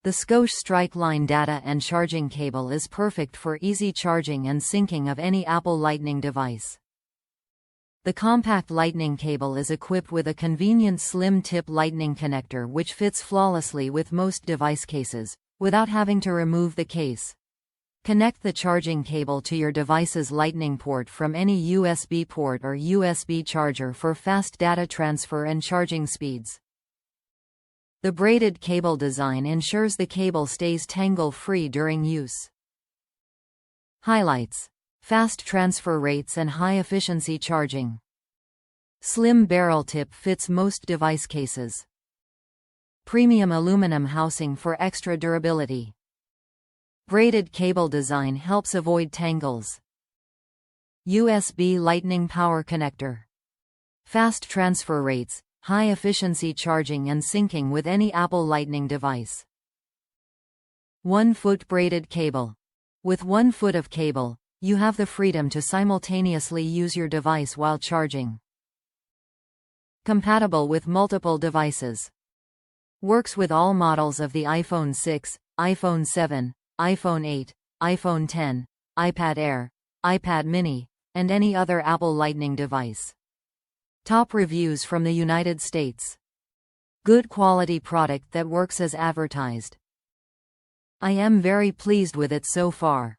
The SCOSCHE StrikeLine data and charging cable is perfect for easy charging and syncing of any Apple Lightning device. The compact Lightning cable is equipped with a convenient slim-tip Lightning connector which fits flawlessly with most device cases, without having to remove the case. Connect the charging cable to your device's Lightning port from any USB port or USB charger for fast data transfer and charging speeds. The braided cable design ensures the cable stays tangle-free during use. Highlights: fast transfer rates and high-efficiency charging. Slim barrel tip fits most device cases. Premium aluminum housing for extra durability. Braided cable design helps avoid tangles. USB Lightning power connector. Fast transfer rates, high-efficiency charging and syncing with any Apple Lightning device. 1-foot braided cable. With 1 foot of cable, you have the freedom to simultaneously use your device while charging. Compatible with multiple devices. Works with all models of the iPhone 6, iPhone 7, iPhone 8, iPhone 10, iPad Air, iPad mini, and any other Apple Lightning device. Top reviews from the United States. Good quality product that works as advertised. I am very pleased with it so far.